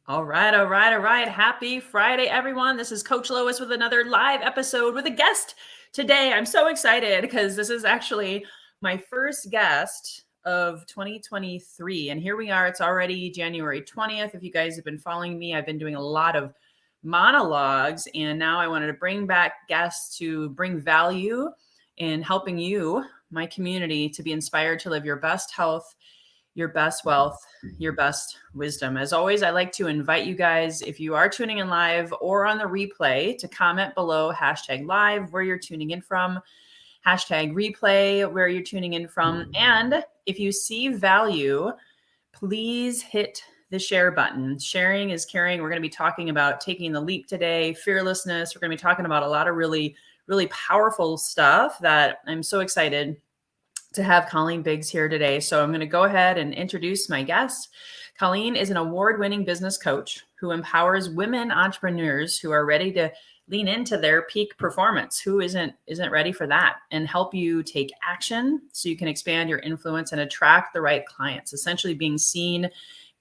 All right, all right, all right. Happy Friday, everyone. This is Coach Lois with another live episode with a guest today. I'm so excited because this is actually my first guest of 2023. And here we are. It's already January 20th. If you guys have been following me, I've been doing a lot of monologues. And now I wanted to bring back guests to bring value in helping you, my community, to be inspired to live your best health, your best wealth, your best wisdom. As always, I like to invite you guys, if you are tuning in live or on the replay, to comment below #live where you're tuning in from, #replay where you're tuning in from. And if you see value, please hit the share button. Sharing is caring. We're going to be talking about taking the leap today, fearlessness. We're going to be talking about a lot of really, really powerful stuff that I'm so excited to have Colleen Biggs here today. So I'm going to go ahead and introduce my guest. Colleen is an award-winning business coach who empowers women entrepreneurs who are ready to lean into their peak performance. Who isn't ready for that? And help you take action so you can expand your influence and attract the right clients, essentially being seen,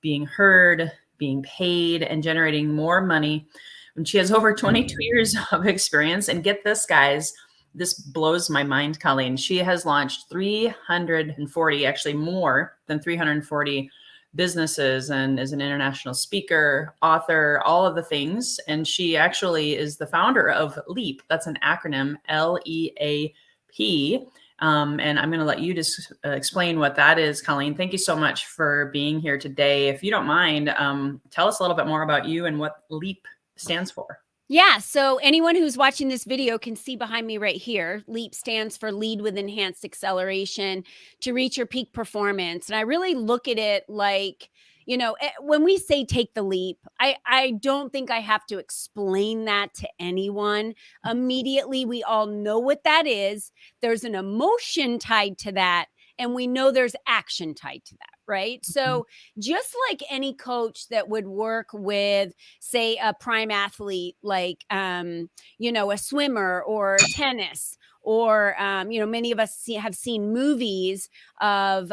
being heard, being paid, and generating more money. And she has over 22 years of experience. And get this, guys, this blows my mind, Colleen. She has launched 340, actually more than 340 businesses, and is an international speaker, author, all of the things. And she actually is the founder of L.E.A.P. That's an acronym, L-E.A.P. And I'm going to let you just explain what that is, Colleen. Thank you so much for being here today. If you don't mind, tell us a little bit more about you and what L.E.A.P. stands for. Yeah, so anyone who's watching this video can see behind me right here, LEAP stands for Lead with Enhanced Acceleration to reach your peak performance. And I really look at it like, when we say take the leap, I don't think I have to explain that to anyone. Immediately, we all know what that is. There's an emotion tied to that, and we know there's action tied to that, right? So just like any coach that would work with, say, a prime athlete, like, a swimmer or tennis, or, many of us have seen movies of,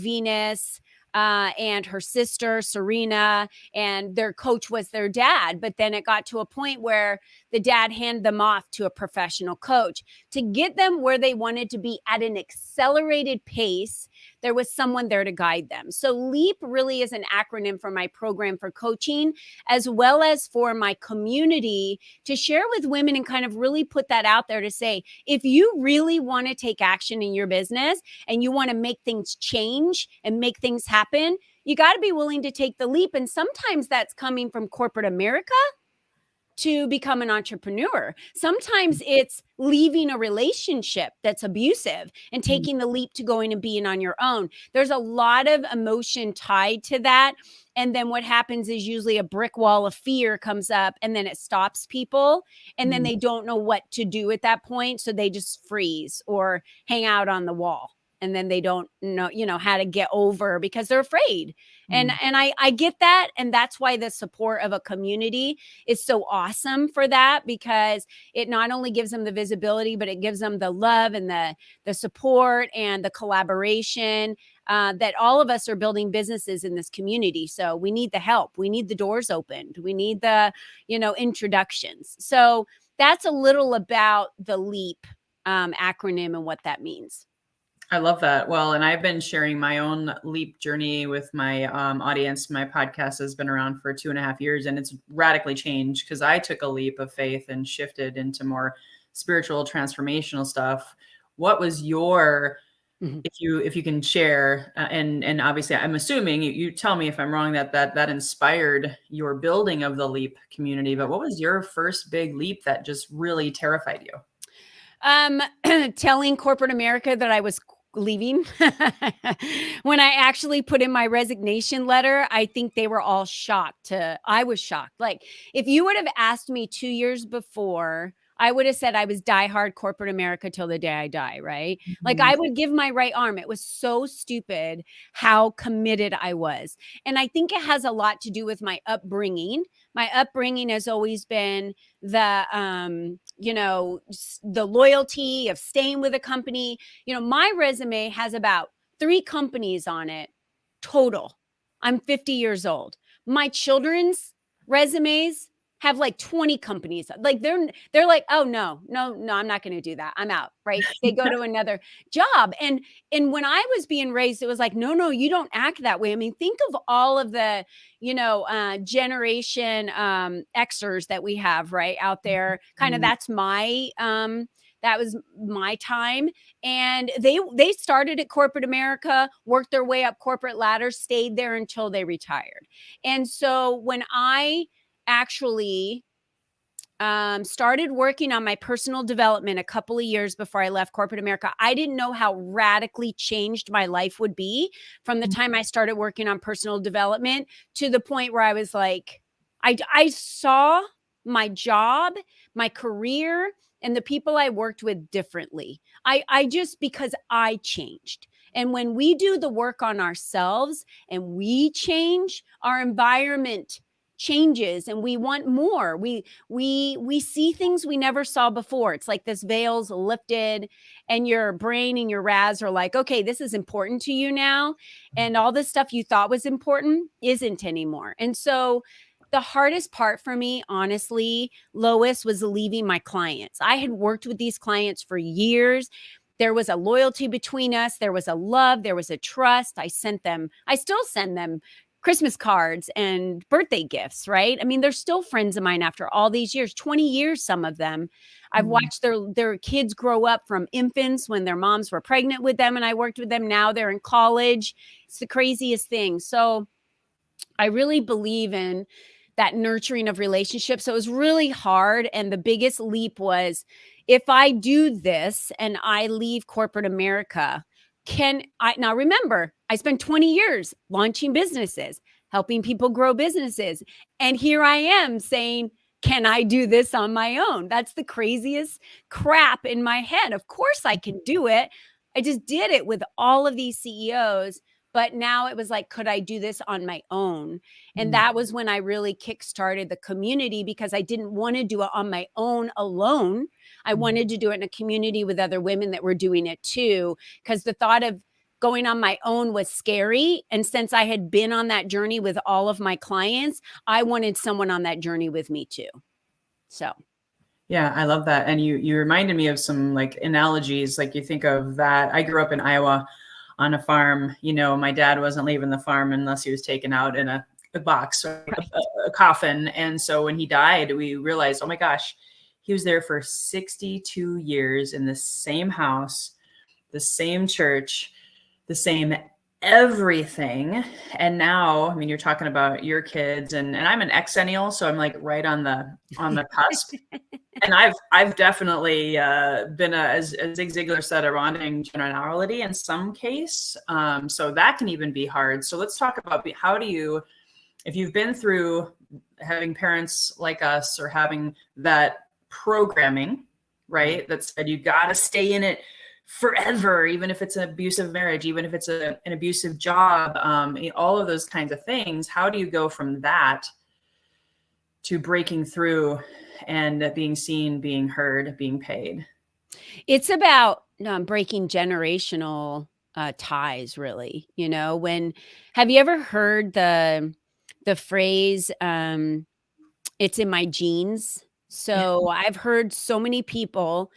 Venus and her sister, Serena, and their coach was their dad. But then it got to a point where the dad handed them off to a professional coach to get them where they wanted to be at an accelerated pace. There was someone there to guide them. So LEAP really is an acronym for my program for coaching, as well as for my community, to share with women and kind of really put that out there to say, if you really want to take action in your business and you want to make things change and make things happen, you got to be willing to take the leap. And sometimes that's coming from corporate America to become an entrepreneur. Sometimes it's leaving a relationship that's abusive and taking the leap to going and being on your own. There's a lot of emotion tied to that. And then what happens is usually a brick wall of fear comes up, and then it stops people. And then they don't know what to do at that point. So they just freeze or hang out on the wall. And then they don't know, how to get over because they're afraid. And I get that. And that's why the support of a community is so awesome for that, because it not only gives them the visibility, but it gives them the love and the support and the collaboration that all of us are building businesses in this community. So we need the help. We need the doors opened. We need the, introductions. So that's a little about the LEAP acronym and what that means. I love that. Well, and I've been sharing my own LEAP journey with my audience. My podcast has been around for 2.5 years, and it's radically changed because I took a leap of faith and shifted into more spiritual transformational stuff. What was your, if you can share, and obviously I'm assuming you tell me if I'm wrong, that inspired your building of the LEAP community, but what was your first big leap that just really terrified you? Telling corporate America that I was leaving. When I actually put in my resignation letter, I think they were all shocked. I was shocked. Like, if you would have asked me 2 years before, I would have said I was diehard corporate America till the day I die, right? Like, I would give my right arm. It was so stupid how committed I was. And I think it has a lot to do with my upbringing. My upbringing has always been the loyalty of staying with a company. My resume has about 3 companies on it total. I'm 50 years old. My children's resumes have like 20 companies. Like they're like, oh no, I'm not going to do that. I'm out. Right. They go to another job. And when I was being raised, it was like, no, you don't act that way. I mean, think of all of the, generation Xers that we have right out there. Kind of that was my time. And they started at corporate America, worked their way up corporate ladder, stayed there until they retired. And so when I actually started working on my personal development a couple of years before I left corporate America, I didn't know how radically changed my life would be from the time I started working on personal development to the point where I was like, I saw my job, my career, and the people I worked with differently. I just, because I changed. And when we do the work on ourselves and we change, our environment changes and we want more. We see things we never saw before. It's like this veil's lifted and your brain and your RAS are like, okay, this is important to you now. And all this stuff you thought was important isn't anymore. And so the hardest part for me, honestly, Lois, was leaving my clients. I had worked with these clients for years. There was a loyalty between us. There was a love. There was a trust. I still send them Christmas cards and birthday gifts, right? I mean, they're still friends of mine after all these years, 20 years, some of them. I've watched their kids grow up from infants when their moms were pregnant with them and I worked with them. Now they're in college. It's the craziest thing. So I really believe in that nurturing of relationships. So it was really hard. And the biggest leap was, if I do this and I leave corporate America, now remember, I spent 20 years launching businesses, helping people grow businesses. And here I am saying, can I do this on my own? That's the craziest crap in my head. Of course I can do it. I just did it with all of these CEOs. But now it was like, could I do this on my own? And that was when I really kickstarted the community, because I didn't want to do it on my own alone. I wanted to do it in a community with other women that were doing it too, because the thought of going on my own was scary. And since I had been on that journey with all of my clients, I wanted someone on that journey with me too. So. Yeah, I love that. And you reminded me of some like analogies. Like you think of that. I grew up in Iowa on a farm. My dad wasn't leaving the farm unless he was taken out in a box or a coffin. And so when he died, we realized, oh my gosh, he was there for 62 years in the same house, the same church, the same everything. And now, I mean, you're talking about your kids and I'm an exennial, so I'm like right on the cusp. And I've definitely been as Zig Ziglar said, a ronding generality in some case. So that can even be hard. So let's talk about how do you, if you've been through having parents like us or having that programming, right, that said you got to stay in it forever, even if it's an abusive marriage, even if it's an abusive job, all of those kinds of things. How do you go from that to breaking through and being seen, being heard, being paid? It's about breaking generational ties, really. Have you ever heard the phrase, it's in my genes? So I've heard so many people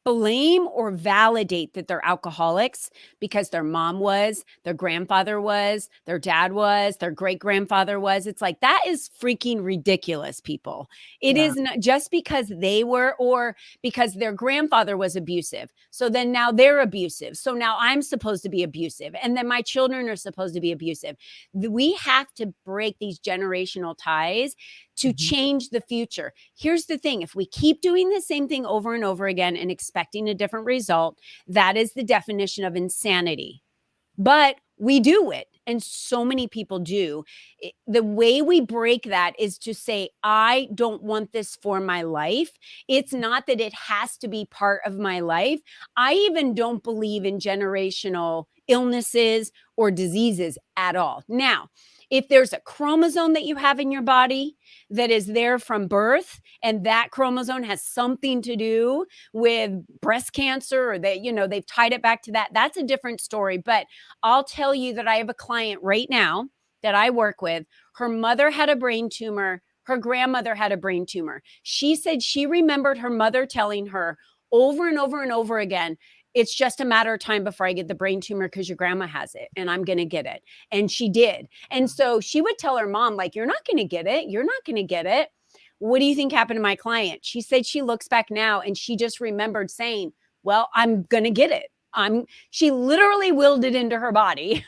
blame or validate that they're alcoholics because their mom was, their grandfather was, their dad was, their great grandfather was. It's like, that is freaking ridiculous, people. It is not just because they were, or because their grandfather was abusive. So then now they're abusive. So now I'm supposed to be abusive. And then my children are supposed to be abusive. We have to break these generational ties to change the future. Here's the thing. If we keep doing the same thing over and over again and expecting a different result, that is the definition of insanity. But we do it. And so many people do. The way we break that is to say, I don't want this for my life. It's not that it has to be part of my life. I even don't believe in generational illnesses or diseases at all. Now, if there's a chromosome that you have in your body that is there from birth, and that chromosome has something to do with breast cancer, or they've tied it back to that, that's a different story. But I'll tell you that I have a client right now that I work with, her mother had a brain tumor. Her grandmother had a brain tumor. She said she remembered her mother telling her over and over and over again, it's just a matter of time before I get the brain tumor because your grandma has it and I'm going to get it. And she did. And so she would tell her mom, like, you're not going to get it. You're not going to get it. What do you think happened to my client? She said she looks back now and she just remembered saying, well, I'm going to get it. She literally willed it into her body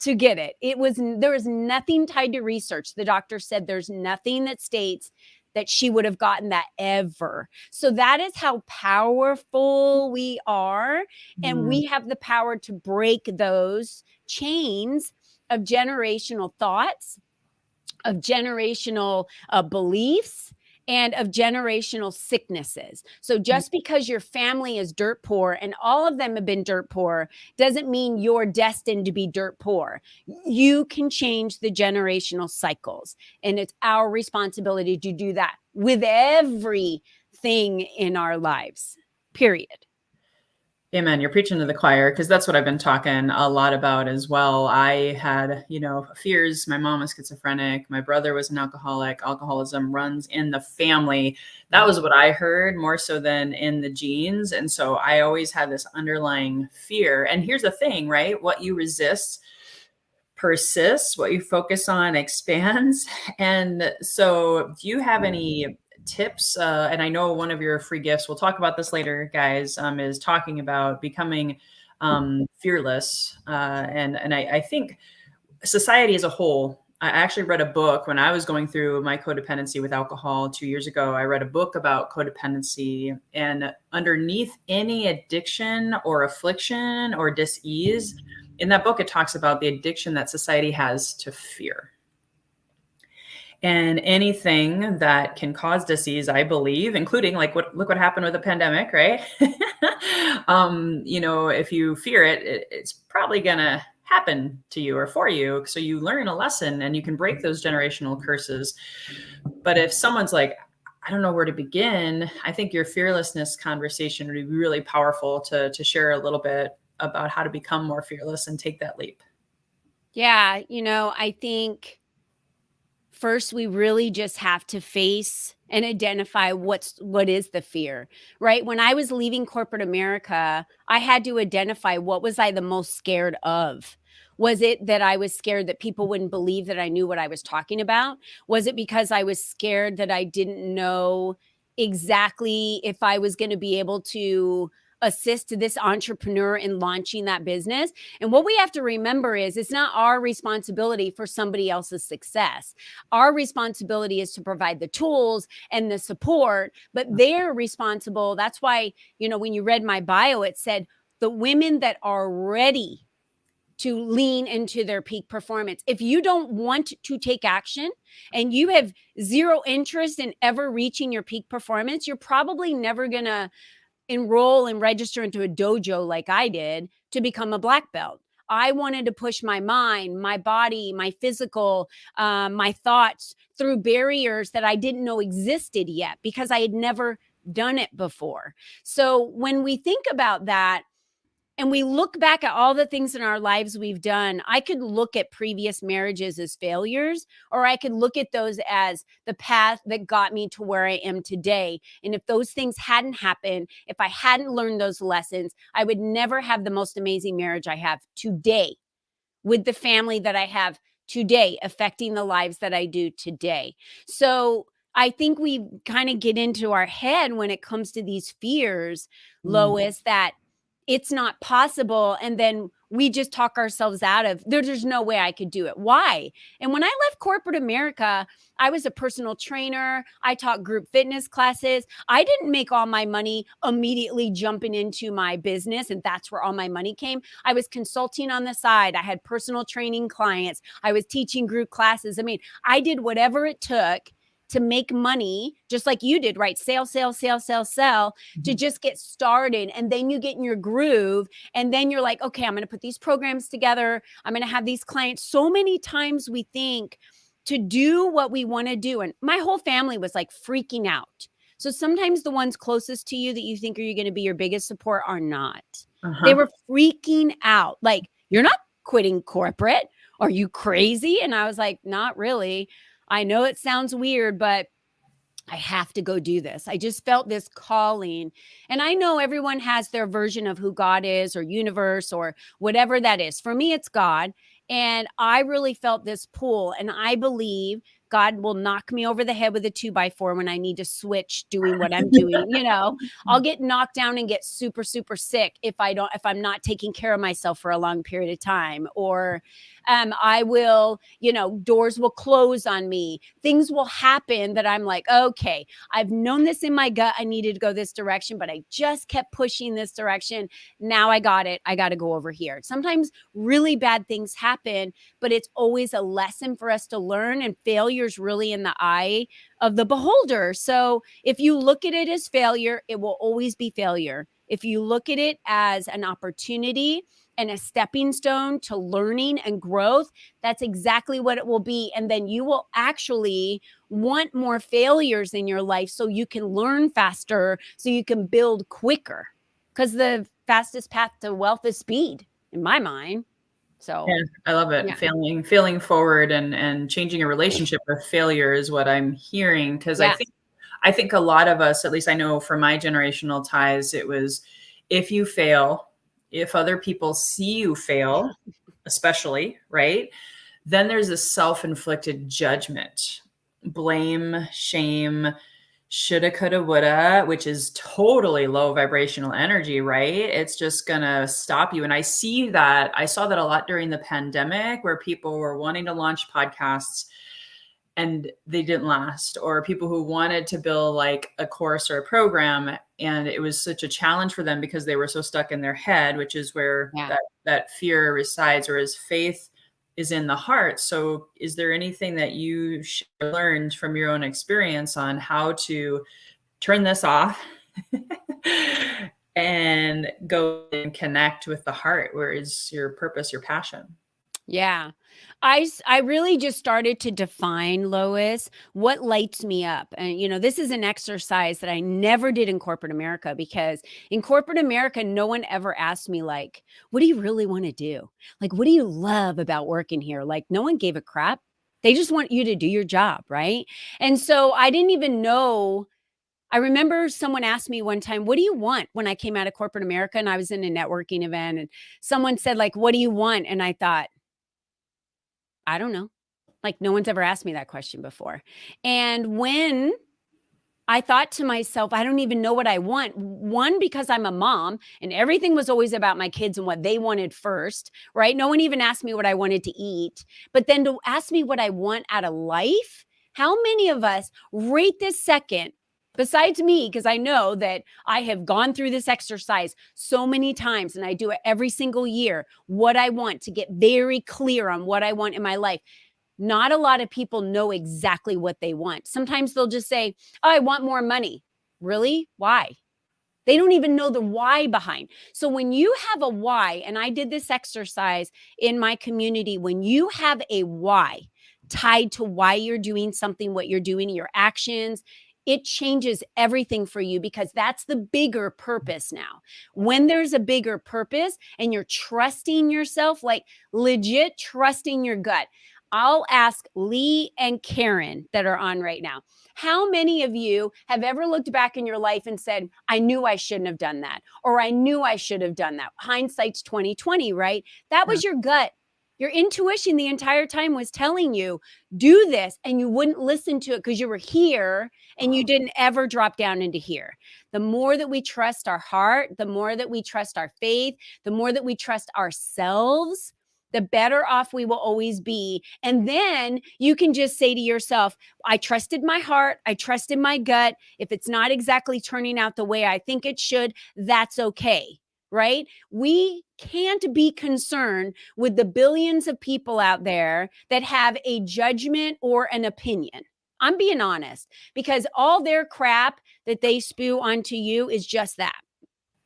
to get it. There was nothing tied to research. The doctor said there's nothing that states that she would have gotten that ever. So that is how powerful we are. And we have the power to break those chains of generational thoughts, of generational beliefs, and of generational sicknesses. So just because your family is dirt poor and all of them have been dirt poor doesn't mean you're destined to be dirt poor. You can change the generational cycles, and it's our responsibility to do that with everything in our lives, period. Amen. You're preaching to the choir, because that's what I've been talking a lot about as well. I had, fears. My mom was schizophrenic. My brother was an alcoholic. Alcoholism runs in the family. That was what I heard more so than in the genes. And so I always had this underlying fear. And here's the thing, right? What you resist persists, what you focus on expands. And so do you have any tips? And I know one of your free gifts, we'll talk about this later, guys, is talking about becoming fearless. And I think society as a whole, I actually read a book when I was going through my codependency with alcohol 2 years ago. I read a book about codependency, and underneath any addiction or affliction or dis-ease, in that book, it talks about the addiction that society has to fear. And anything that can cause disease, I believe, including look what happened with the pandemic, right? If you fear it, it's probably going to happen to you or for you. So you learn a lesson and you can break those generational curses. But if someone's like, I don't know where to begin, I think your fearlessness conversation would be really powerful to share a little bit about how to become more fearless and take that leap. Yeah. I think first we really just have to face and identify what is the fear, right? When I was leaving corporate America, I had to identify what was I the most scared of. Was it that I was scared that people wouldn't believe that I knew what I was talking about? Was it because I was scared that I didn't know exactly if I was going to be able to assist this entrepreneur in launching that business? And what we have to remember is it's not our responsibility for somebody else's success. Our responsibility is to provide the tools and the support, but they're responsible. That's why, when you read my bio, it said the women that are ready to lean into their peak performance. If you don't want to take action and you have zero interest in ever reaching your peak performance, you're probably never going to enroll and register into a dojo like I did to become a black belt. I wanted to push my mind, my body, my physical, my thoughts through barriers that I didn't know existed yet because I had never done it before. So when we think about that, and we look back at all the things in our lives we've done, I could look at previous marriages as failures, or I could look at those as the path that got me to where I am today. And if those things hadn't happened, if I hadn't learned those lessons, I would never have the most amazing marriage I have today, with the family that I have today, affecting the lives that I do today. So I think we kind of get into our head when it comes to these fears, Lois, that it's not possible. And then we just talk ourselves out of there's no way I could do it. Why? And when I left corporate America, I was a personal trainer. I taught group fitness classes. I didn't make all my money immediately jumping into my business, and that's where all my money came. I was consulting on the side. I had personal training clients. I was teaching group classes. I mean, I did whatever it took to make money, just like you did, right? Sell, to just get started. And then you get in your groove. And then you're like, okay, I'm going to put these programs together. I'm going to have these clients. So many times we think to do what we want to do. And my whole family was like freaking out. So sometimes the ones closest to you that you think are you going to be your biggest support are not. They were freaking out. Like, you're not quitting corporate, Are you crazy? And I was like, not really. I know it sounds weird, but I have to go do this. I just felt this calling. And I know everyone has their version of who God is or universe or whatever that is. For me, it's God. And I really felt this pull. And I believe God will knock me over the head with a 2x4 when I need to switch doing what I'm doing. I'll get knocked down and get super, super sick if I'm not taking care of myself for a long period of time. Or I will, doors will close on me. Things will happen that I'm like, okay, I've known this in my gut. I needed to go this direction, but I just kept pushing this direction. Now I got it. I got to go over here. Sometimes really bad things happen, but it's always a lesson for us to learn, and failure's really in the eye of the beholder. So if you look at it as failure, it will always be failure. If you look at it as an opportunity and a stepping stone to learning and growth, that's exactly what it will be. And then you will actually want more failures in your life so you can learn faster, so you can build quicker. Because the fastest path to wealth is speed, in my mind. So yeah, I love it. yeah. Failing forward and changing a relationship with failure is what I'm hearing. Because I think a lot of us, at least I know from my generational ties, it was if you fail, if other people see you fail, especially, right? Then there's a self-inflicted judgment, blame, shame, shoulda, coulda, woulda, which is totally low vibrational energy, right? It's just gonna stop you. And I saw that a lot during the pandemic where people were wanting to launch podcasts and they didn't last, or people who wanted to build like a course or a program, and it was such a challenge for them because they were so stuck in their head, which is where that fear resides, or is faith is in the heart. So is there anything that you learned from your own experience on how to turn this off and go and connect with the heart? Where is your purpose, your passion? Yeah. I really just started to define, Lois, what lights me up. And, this is an exercise that I never did in corporate America, because in corporate America, no one ever asked me, like, what do you really want to do? Like, what do you love about working here? Like, no one gave a crap. They just want you to do your job. Right. And so I didn't even know. I remember someone asked me one time, what do you want, when I came out of corporate America? And I was in a networking event, and someone said, like, what do you want? And I thought, I don't know. Like, no one's ever asked me that question before. And when I thought to myself, I don't even know what I want. One, because I'm a mom and everything was always about my kids and what they wanted first, right? No one even asked me what I wanted to eat. But then to ask me what I want out of life, how many of us right this second, besides me, because I know that I have gone through this exercise so many times and I do it every single year, what I want, to get very clear on what I want in my life. Not a lot of people know exactly what they want. Sometimes they'll just say, oh, I want more money. Really? Why? They don't even know the why behind. So when you have a why, and I did this exercise in my community, when you have a why tied to why you're doing something, what you're doing, your actions, it changes everything for you, because that's the bigger purpose now. When there's a bigger purpose and you're trusting yourself, like legit trusting your gut. I'll ask Lee and Karen that are on right now. How many of you have ever looked back in your life and said, I knew I shouldn't have done that, or I knew I should have done that? Hindsight's 2020, right? That was your gut. Your intuition the entire time was telling you, do this, and you wouldn't listen to it because you were here and you didn't ever drop down into here. The more that we trust our heart, the more that we trust our faith, the more that we trust ourselves, the better off we will always be. And then you can just say to yourself, I trusted my heart. I trusted my gut. If it's not exactly turning out the way I think it should, that's okay. Right? We can't be concerned with the billions of people out there that have a judgment or an opinion. I'm being honest, because all their crap that they spew onto you is just that.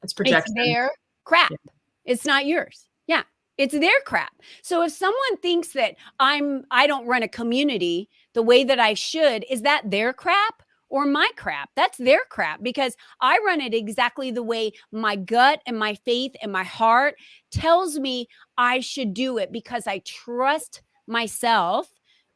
It's projection. It's their crap. Yeah. It's not yours. Yeah. It's their crap. So if someone thinks that I don't run a community the way that I should, is that their crap or my crap. That's their crap, because I run it exactly the way my gut and my faith and my heart tells me I should do it, because I trust myself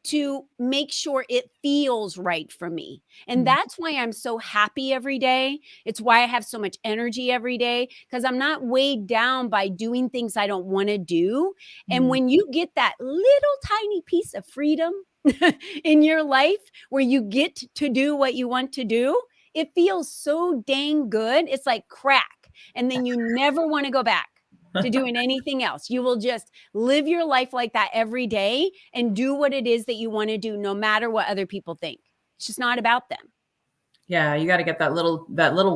to make sure it feels right for me. And that's why I'm so happy every day. It's why I have so much energy every day, because I'm not weighed down by doing things I don't want to do. And when you get that little tiny piece of freedom in your life where you get to do what you want to do, it feels so dang good. It's like crack. And then you never want to go back to doing anything else. You will just live your life like that every day and do what it is that you want to do, no matter what other people think. It's just not about them. Yeah, you got to get that little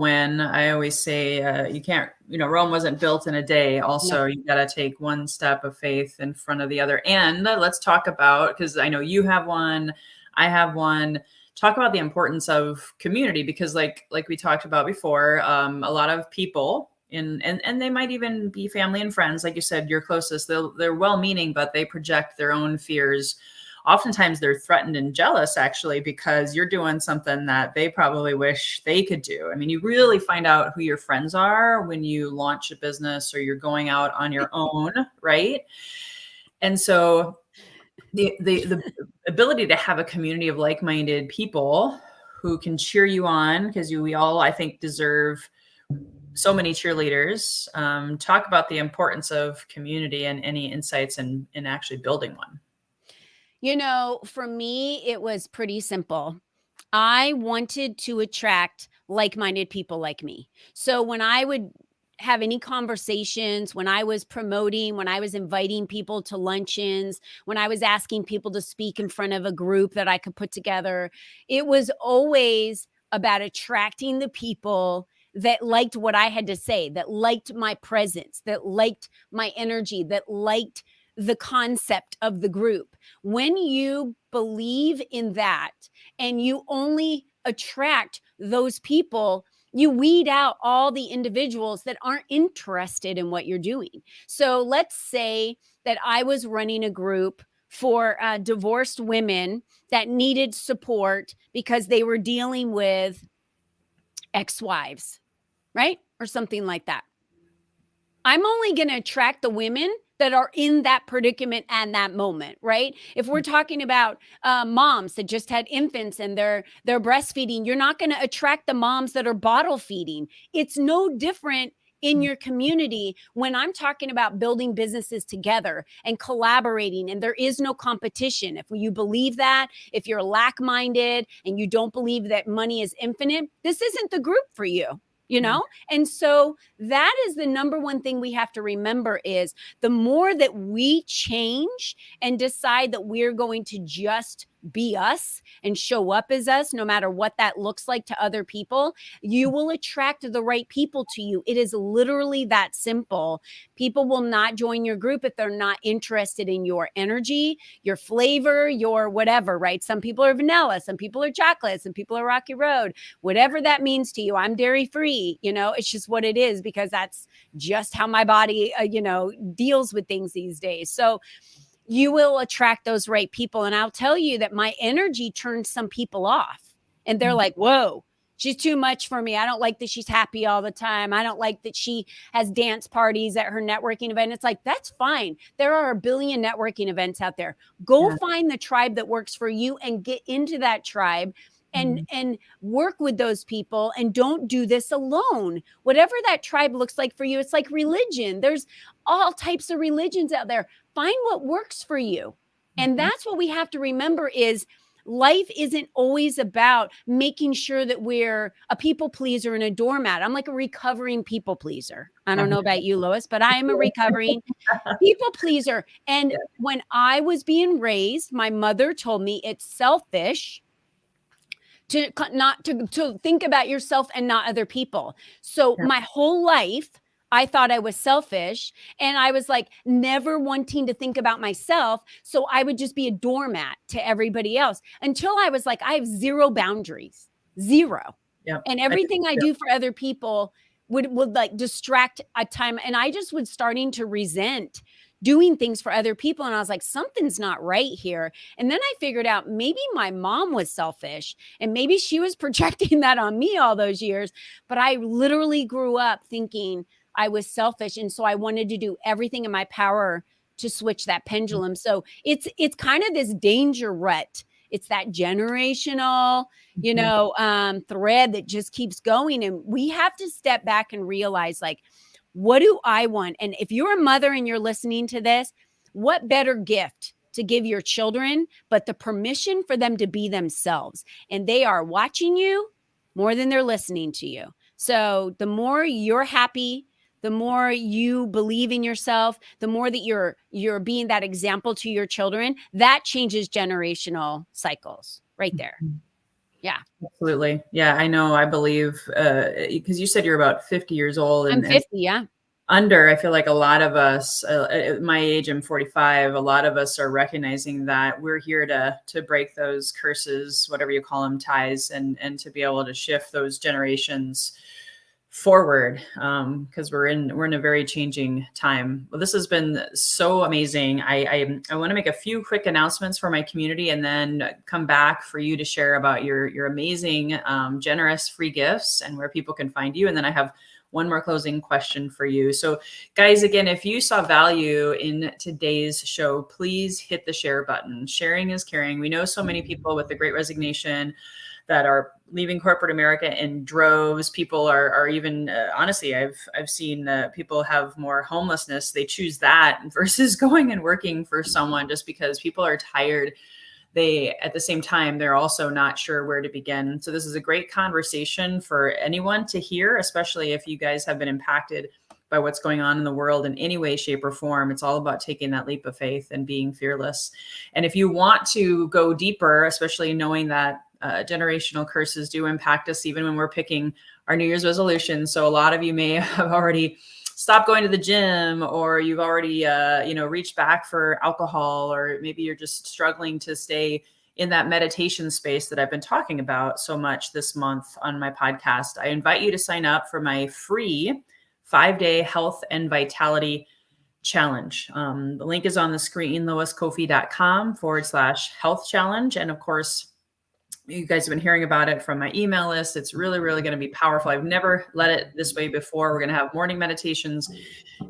win. I always say you can't, Rome wasn't built in a day. Also, you got to take one step of faith in front of the other. And let's talk about, because I know you have one, I have one. Talk about the importance of community, because like we talked about before, a lot of people and they might even be family and friends, like you said, your closest. They're well-meaning, but they project their own fears. Oftentimes they're threatened and jealous, actually, because you're doing something that they probably wish they could do. I mean, you really find out who your friends are when you launch a business or you're going out on your own, right? And so the ability to have a community of like-minded people who can cheer you on, because we all, I think, deserve so many cheerleaders. Talk about the importance of community and any insights in actually building one. For me, it was pretty simple. I wanted to attract like-minded people like me. So when I would have any conversations, when I was promoting, when I was inviting people to luncheons, when I was asking people to speak in front of a group that I could put together, it was always about attracting the people that liked what I had to say, that liked my presence, that liked my energy, that liked the concept of the group. When you believe in that and you only attract those people, you weed out all the individuals that aren't interested in what you're doing. So let's say that I was running a group for divorced women that needed support because they were dealing with ex-wives, right? Or something like that. I'm only going to attract the women that are in that predicament and that moment, right? If we're talking about moms that just had infants and they're breastfeeding, you're not going to attract the moms that are bottle feeding. It's no different in your community when I'm talking about building businesses together and collaborating, and there is no competition. If you believe that, if you're lack-minded and you don't believe that money is infinite, this isn't the group for you. And so that is the number one thing we have to remember, is the more that we change and decide that we're going to just be us and show up as us, no matter what that looks like to other people, you will attract the right people to you. It is literally that simple. People will not join your group if they're not interested in your energy, your flavor, your whatever, right? Some people are vanilla, some people are chocolate, some people are rocky road, whatever that means to you. I'm dairy free, it's just what it is, because that's just how my body, deals with things these days. So you will attract those right people. And I'll tell you that my energy turns some people off, and they're like, whoa, she's too much for me. I don't like that she's happy all the time. I don't like that she has dance parties at her networking event. It's like, that's fine. There are a billion networking events out there. Go find the tribe that works for you and get into that tribe and work with those people, and don't do this alone. Whatever that tribe looks like for you, it's like religion. There's all types of religions out there. Find what works for you. And that's what we have to remember, is life isn't always about making sure that we're a people pleaser and a doormat. I'm like a recovering people pleaser. I don't know about you, Lois, but I am a recovering people pleaser. And when I was being raised, my mother told me it's selfish to think about yourself and not other people. So my whole life, I thought I was selfish, and I was like never wanting to think about myself. So I would just be a doormat to everybody else, until I was like, I have zero boundaries, zero. And everything I do for other people would like distract a time. And I just was starting to resent doing things for other people. And I was like, something's not right here. And then I figured out maybe my mom was selfish and maybe she was projecting that on me all those years. But I literally grew up thinking I was selfish. And so I wanted to do everything in my power to switch that pendulum. So it's kind of this danger rut. It's that generational, thread that just keeps going. And we have to step back and realize, like, what do I want? And if you're a mother and you're listening to this, what better gift to give your children, but the permission for them to be themselves. And they are watching you more than they're listening to you. So the more you're happy, the more you believe in yourself, the more that you're being that example to your children, that changes generational cycles right there. Yeah. Absolutely. Yeah, I know. I believe, because you said you're about 50 years old I'm 50. Yeah. Under, I feel like a lot of us, at my age, I'm 45. A lot of us are recognizing that we're here to break those curses, whatever you call them, ties, and to be able to shift those generations forward, because we're in a very changing time. Well, this has been so amazing. I want to make a few quick announcements for my community, and then come back for you to share about your amazing, generous free gifts and where people can find you. And then I have one more closing question for you. So guys, again, if you saw value in today's show, please hit the share button. Sharing is caring. We know so many people with the Great Resignation that are leaving corporate America in droves. People are even, honestly, I've seen people have more homelessness. They choose that versus going and working for someone, just because people are tired. They, at the same time, they're also not sure where to begin. So this is a great conversation for anyone to hear, especially if you guys have been impacted by what's going on in the world in any way, shape, or form. It's all about taking that leap of faith and being fearless. And if you want to go deeper, especially knowing that generational curses do impact us even when we're picking our New Year's resolution. So a lot of you may have already stopped going to the gym, or you've already, reached back for alcohol, or maybe you're just struggling to stay in that meditation space that I've been talking about so much this month on my podcast. I invite you to sign up for my free 5-day health and vitality challenge. The link is on the screen, loiscofi.com/health challenge. And of course, you guys have been hearing about it from my email list. It's really, really going to be powerful. I've never led it this way before. We're going to have morning meditations,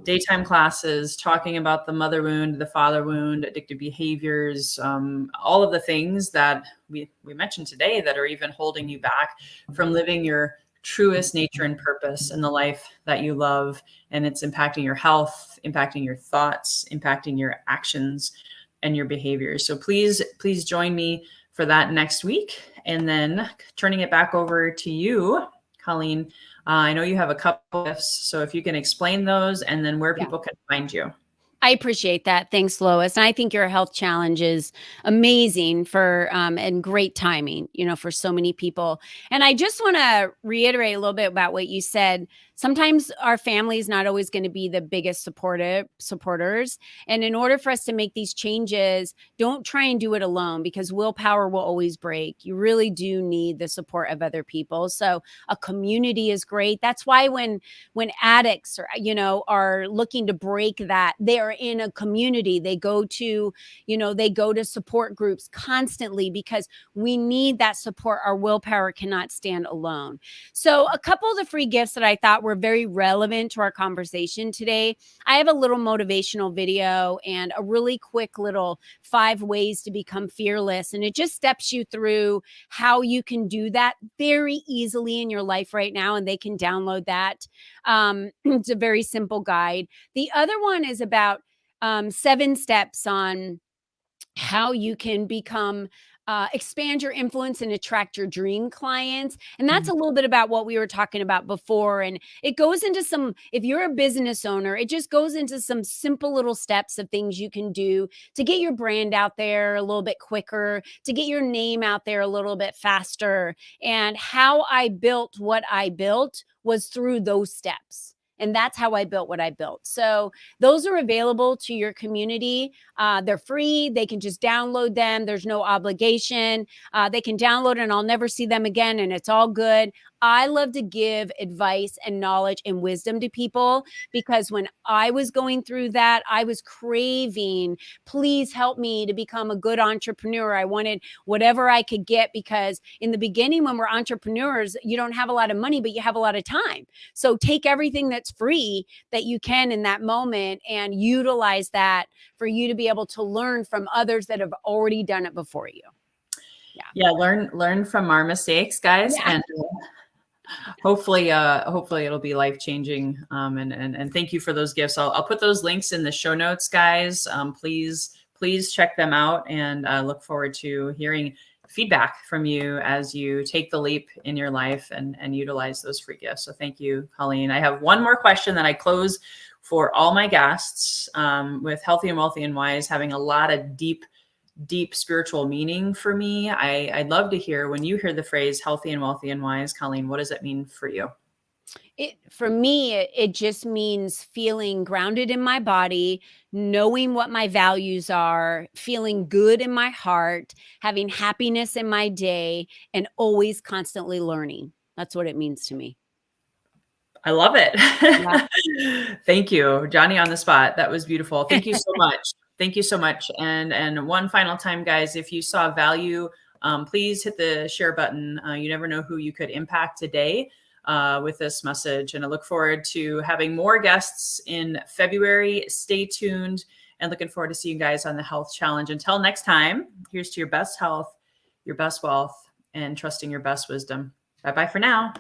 daytime classes, talking about the mother wound, the father wound, addictive behaviors, all of the things that we mentioned today that are even holding you back from living your truest nature and purpose in the life that you love. And it's impacting your health, impacting your thoughts, impacting your actions and your behaviors. So please join me for that next week. And then turning it back over to you, Colleen. I know you have a couple of gifts, so if you can explain those and then where people can find you. I appreciate that. Thanks, Lois. And I think your health challenge is amazing for and great timing, for so many people. And I just want to reiterate a little bit about what you said. Sometimes our family is not always going to be the biggest supporters. And in order for us to make these changes, don't try and do it alone, because willpower will always break. You really do need the support of other people. So a community is great. That's why when addicts are looking to break that, they are in a community. They go to support groups constantly, because we need that support. Our willpower cannot stand alone. So a couple of the free gifts that I thought were very relevant to our conversation today. I have a little motivational video and a really quick little 5 ways to become fearless. And it just steps you through how you can do that very easily in your life right now. And they can download that. It's a very simple guide. The other one is about 7 steps on how you can expand your influence and attract your dream clients. And that's a little bit about what we were talking about before. And it goes into if you're a business owner, it just goes into some simple little steps of things you can do to get your brand out there a little bit quicker, to get your name out there a little bit faster. And how I built what I built was through those steps. And that's how I built what I built. So those are available to your community. They're free. They can just download them. There's no obligation. They can download and I'll never see them again. And it's all good. I love to give advice and knowledge and wisdom to people, because when I was going through that, I was craving, please help me to become a good entrepreneur. I wanted whatever I could get, because in the beginning, when we're entrepreneurs, you don't have a lot of money, but you have a lot of time. So take everything that's free that you can in that moment and utilize that for you to be able to learn from others that have already done it before you. Yeah. Learn from our mistakes, guys. Yeah. And hopefully it'll be life-changing. And thank you for those gifts. I'll put those links in the show notes, guys. Please check them out, and look forward to hearing feedback from you as you take the leap in your life and utilize those free gifts. So thank you, Colleen. I have one more question that I close for all my guests, with Healthy and Wealthy and Wise having a lot of deep spiritual meaning for me. I'd love to hear, when you hear the phrase healthy and wealthy and wise, Colleen, what does it mean for you? For me, it just means feeling grounded in my body, knowing what my values are, feeling good in my heart, having happiness in my day, and always constantly learning. That's what it means to me. I love it. Yeah. Thank you, Johnny on the spot. That was beautiful. Thank you so much. Thank you so much. And one final time, guys, if you saw value, please hit the share button. You never know who you could impact today with this message. And I look forward to having more guests in February. Stay tuned, and looking forward to seeing you guys on the Health Challenge. Until next time, here's to your best health, your best wealth, and trusting your best wisdom. Bye-bye for now.